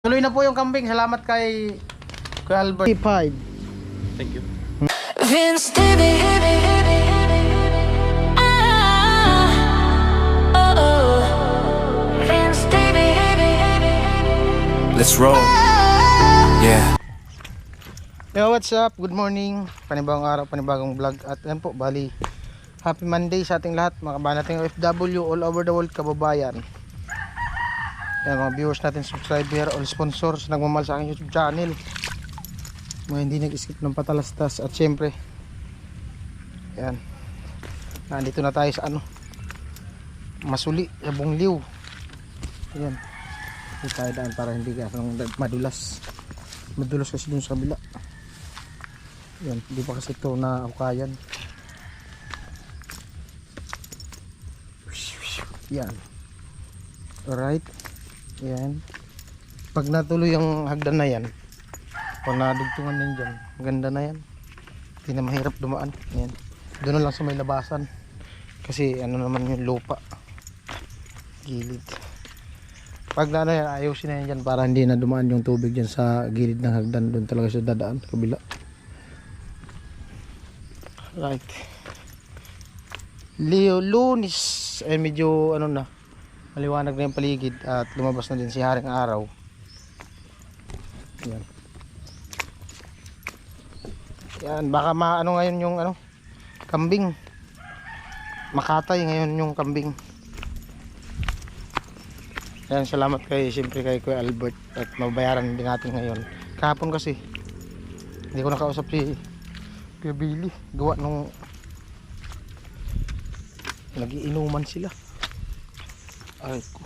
Tuloy na po yung kambing. Salamat kay Albert. 5. Thank you. Vince Stevie. Vince Stevie. Let's roll. Yeah. Yo, what's up? Good morning. Panibagong araw, panibagong vlog. At yan po, bali happy Monday sa ating lahat, mga kabayan nating OFW all over the world, kababayan. Yan, mga viewers natin, subscriber, all sponsors nagmamahal sa aking YouTube channel, mga hindi nag-skip ng patalastas. At syempre yan, nandito na tayo sa Masuli, sa Bungliw. Yan, hindi tayo daan para hindi madulas kasi dun sa kabila. Yan, hindi pa kasi ito na ukayan. Yan, alright. Yan, pag natuloy yung hagdan na yan, pag nadugtungan din dyan, maganda na yan, hindi na mahirap dumaan. Yan, doon na lang sa may labasan kasi naman yung lupa gilid. Pag na yan, ayusin na yan dyan para hindi na dumaan yung tubig dyan sa gilid ng hagdan. Doon talaga siya dadaan, kabila. Right, Lunis ay medyo maliwanag na yung paligid at lumabas na din si Haring Araw. Yan. Yan, baka ngayon yung kambing. Makatay ngayon yung kambing. Yan, salamat siyempre kay Kuya Albert at mabayaran din natin ngayon. Kahapon kasi hindi ko nakausap si Kuya Billy. Gawa nung nagiinuman sila. Ay ko,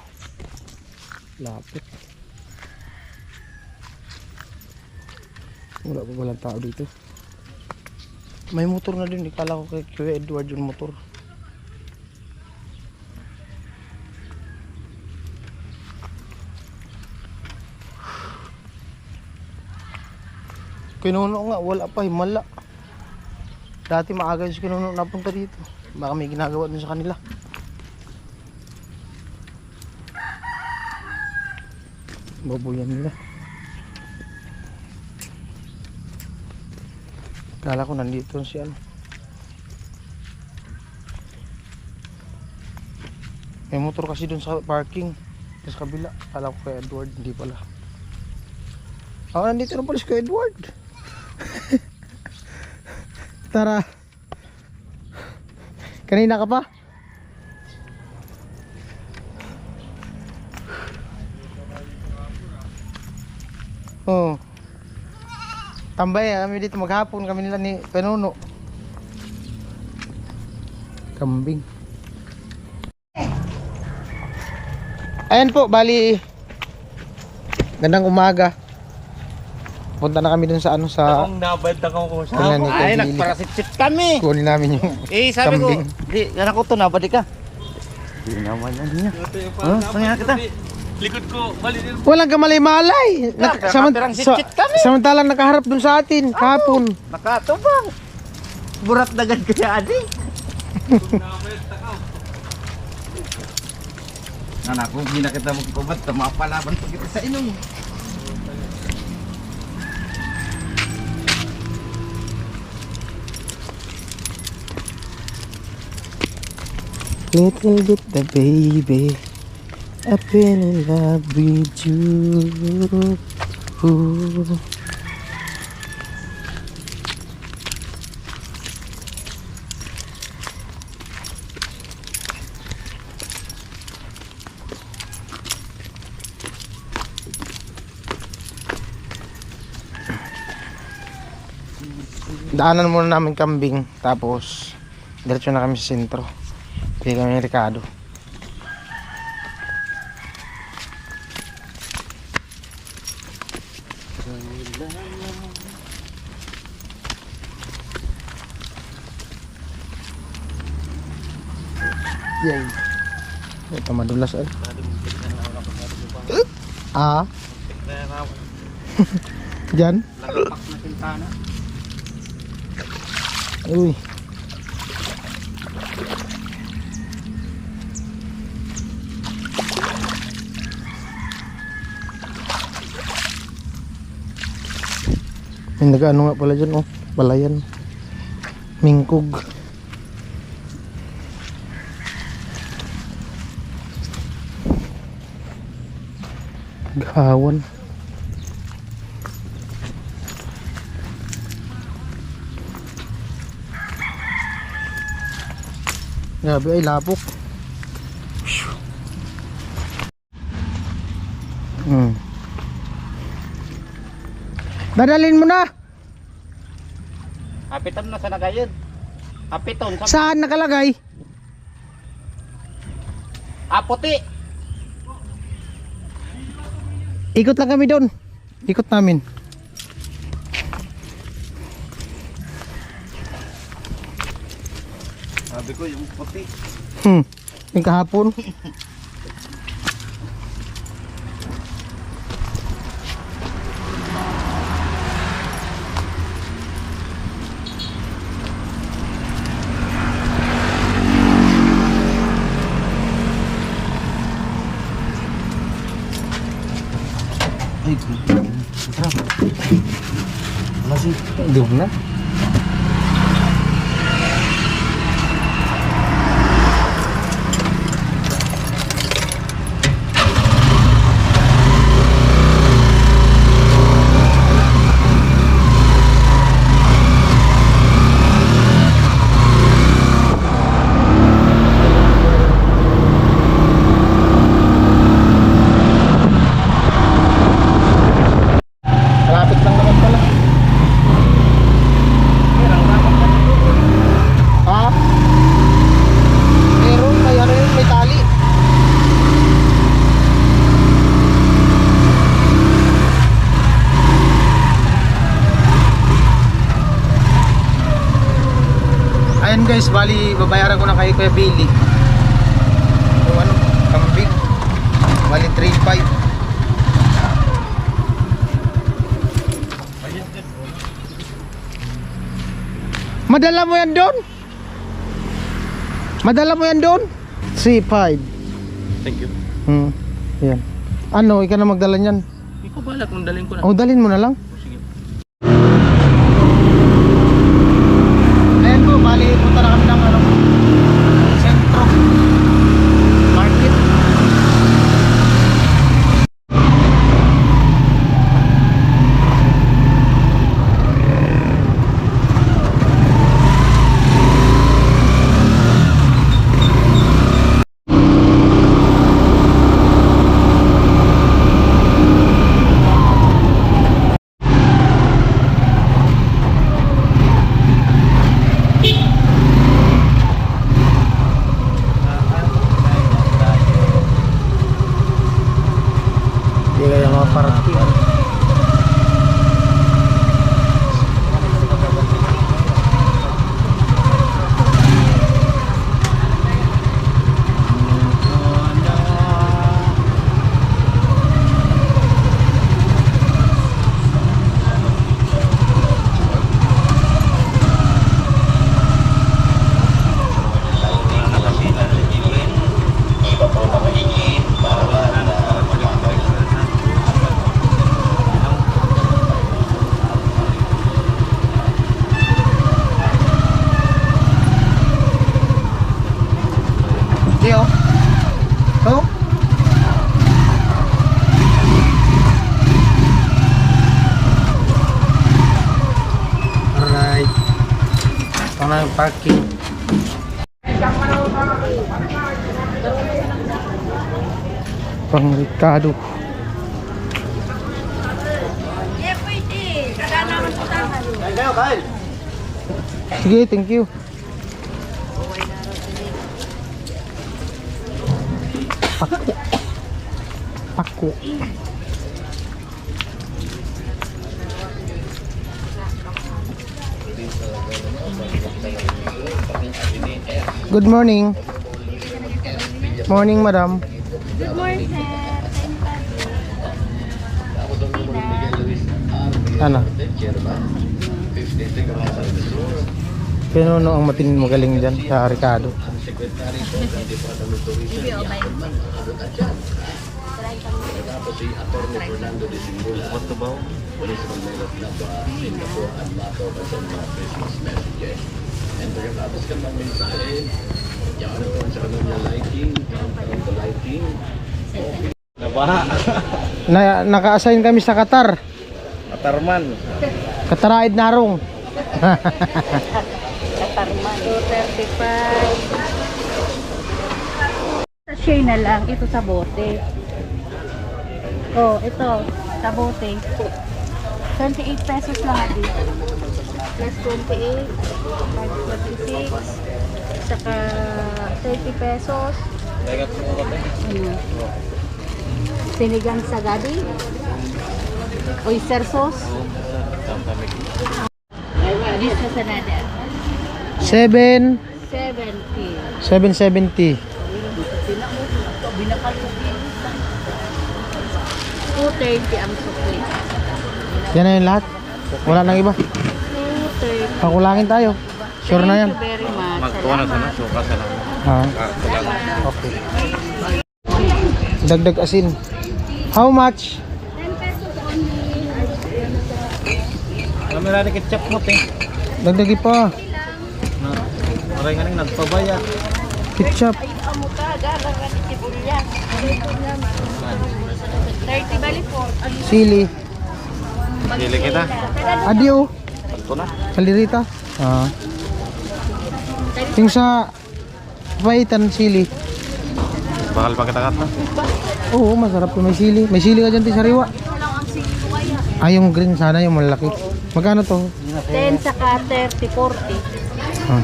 lapit. Wala pa walang tao dito. May motor na din, ikala ko kay Kuya Edward yung motor. Kinuno nga, wala pa, himala. Dati maaga yung si Kinuno napunta dito. Baka may ginagawa din sa kanila. Babuyan nila. Kala ko nandito si may motor kasi dun sa parking sa kabila. Kala ko kay Edward, hindi pala. Nandito na pala si kay Edward. Tara. Kanina ka pa? Oh. Tambay kami dito maghapon, kami nila ni Penuno. Kambing. Ayan po, bali gandang umaga. Punta na kami dun sa sa Ang nabad ako ko sa. Ay, nagparasitsit kami. kunin namin yung Sabi kambing. ko, di, yan ako to, nabad ka. Di naman yan niya. Sanya kita. Likod ko, bali din. Walang kamalay-malay. Samantalang nakaharap dun sa atin kahapon. Nakatubang. Burat dagad kaya adi. Anak ko, hindi na kita magkubat, mapalaban pa kita sa inom. Little bit the baby, I've been in love with you. Ooh. Daanan muna namin kambing, tapos diretso na kami sa sentro. Pili kami ng Ricardo. Yay. Ito madulas ay. Diyan? Lagpak na pintana. Uy. May nag-ano nga pala dyan, oh. Balayan. Mingkog. Gahawan. Grabe ay lapok. Dadalhin mo na. Apiton na sa nagayon. Apiton sa Saan nakalagay? aputi. Ikot lang kami doon. Ikot namin. Sabi ko yung puti. Yung kahapon. Ay, wala sih. Doon na. Malapit lang naman pala. Ha? Meron, may ano yun, may tali. Ayan guys, bali babayaran ko na kay Kuya Billy. Yung ano, kambing. Bali 3.5. Madala mo yan doon? Madala mo yan doon? C5. Thank you. Yan. Ano, ikaw na magdala niyan? Ikaw balak kung dalhin ko na. O, dalhin mo na lang. Sige. Ayan po, bali punta na kami ng ano, sentro market. Hindi kaya mga parating. Hindi oh. Oh. Alright. Ito na yung parking. Pang Ricardo. Sige, thank you. Paku. Paku. Good morning. Morning, madam. Good morning, sir. Ano? Pinuno ang matinin magaling dyan sa Ricardo. What about? Nabaha. Naka-assign kami sa Qatar. Katarman. Kataraid Narong. Katarman. 235. Sachet na lang. Ito sa bote. Oh, ito. Sa bote. 28 pesos lang adi. Plus 28. Plus 26. Saka 30 pesos. Ano? Sinigang sa gabi. Oyster sauce. This is another. 7 70. 770. 230 ang sukli. Yan na yung lahat. Wala nang iba. 230. Pakulangin tayo. Sure na yan. Thank you very much. Magkuha na sana. Suka sana. Ha? Okay. Dagdag asin. How much? 10 pesos only. Kamera ni ketchup mo, te. Dagdagi pa. Maray nga nang nagpabaya. Ketchup. Ay, amo ka. Garang ka ni Sibulya. 30 bali po. Sili. Dili kita. Adio. Ito na. Kalirita. Ah. Yung sa paitan sili. Bakal pa kita kata. Oo, masarap yung may sili. May sili ka dyan, sariwa. Ay, yung green sana, yung malaki. Magkano to? 10 saka 30, 40. Ah.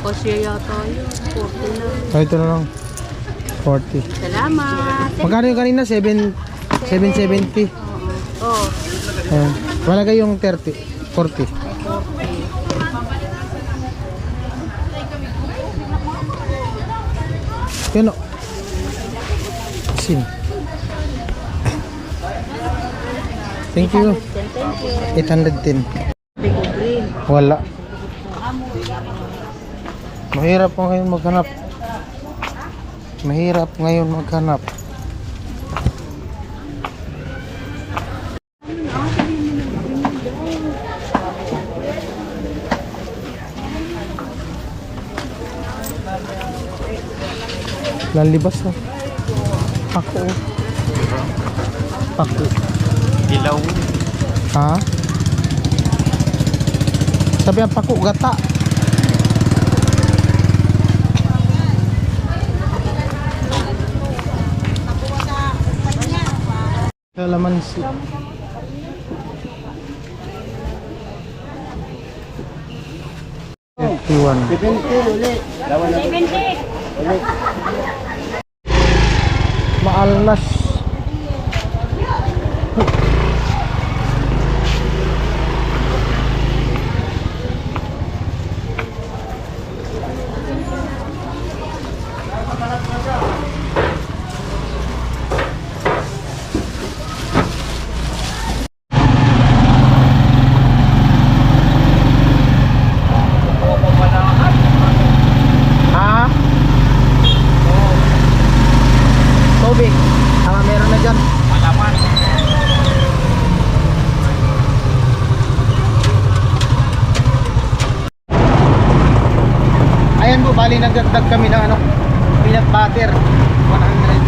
O siya yata yun. 40 na. So, ito na lang. 40. Salamat. Magkano yung kanina? 770. Oh. Ayan. Wala kayong 30. 40. Yun o. Asin. Thank you. 810. Bigo green. Wala. Mahirap po ngayon maghanap. Mahirap ngayon maghanap. Lalibas na. Pako. Pako. Dilaw. Ha? Sabi ang pako gata. Kalamansi. Iwan. Maalnas. Ha? Tubig. Meron na dyan. Malaman. Ayan po, bali nagdagdag kami ng ano, peanut butter. 100.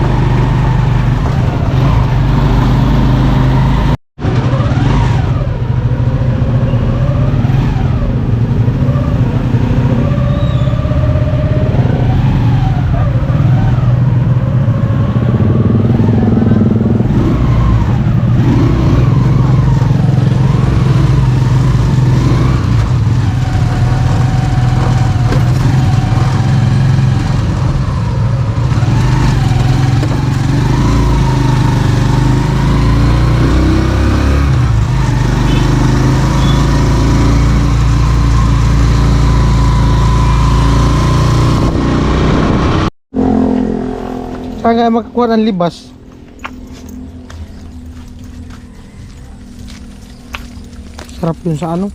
Saan kaya makakuha ng libas? Sarap yun sa ano?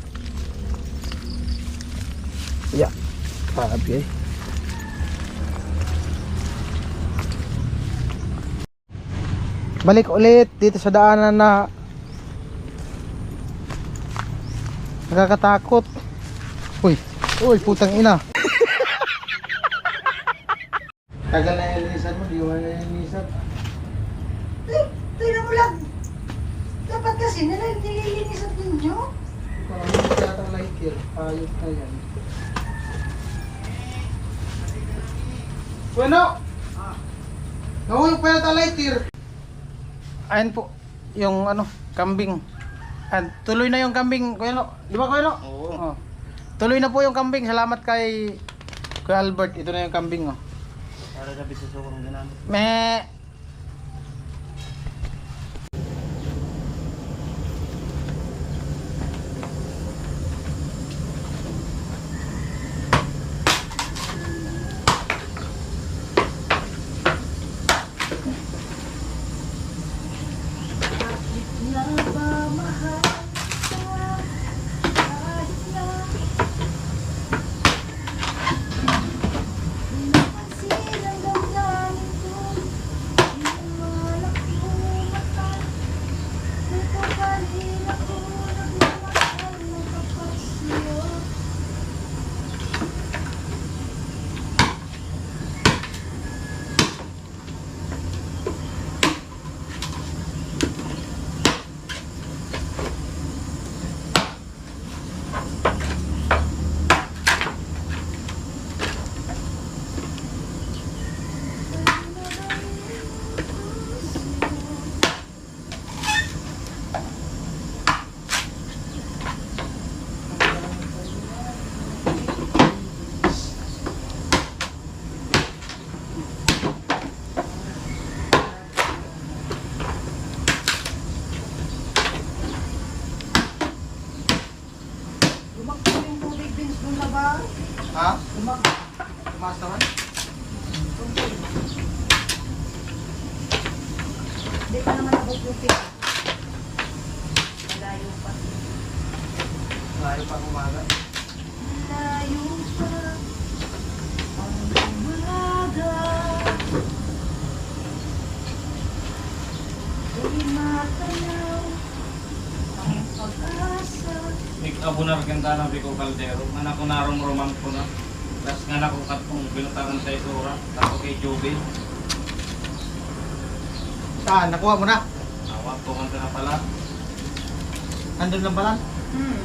Yeah. Sabi eh. Balik ulit dito sa daanan na nakakatakot. Uy, putang ina. Tagal na yung linisan mo, di mo na yung linisan. Tingnan mo lang. Dapat kasi nililinisan ninyo. Parang hindi yata light here. Ayos na yan. Bueno! Nahulog pa yata light here. Ayan po, yung ano, kambing. Tuloy na yung kambing, Kuya No. Di ba Kuya No? Oo. Oh. Tuloy na po yung kambing. Salamat kay Kuya Albert. Ito na yung kambing, oh. Para sabi sa sukong ginamit. Me. Lumakbo yung tubig din doon na ba? Ha? Lumakbo. Tumaas naman? Hindi pa naman abot yung pig. Malayo pa. Layo pa umaga. Malayo pa. Ang umaga. Di matanaw. Ang pag-asa. Abo na rin ka na Vico Caldero. Anak ko na romang ko na. Tapos nga na kung katong binutangan sa Isura. Tapos kay Joby. Saan? Nakuha mo na? Awak ko nga na pala. Nandun lang pala? Hmm.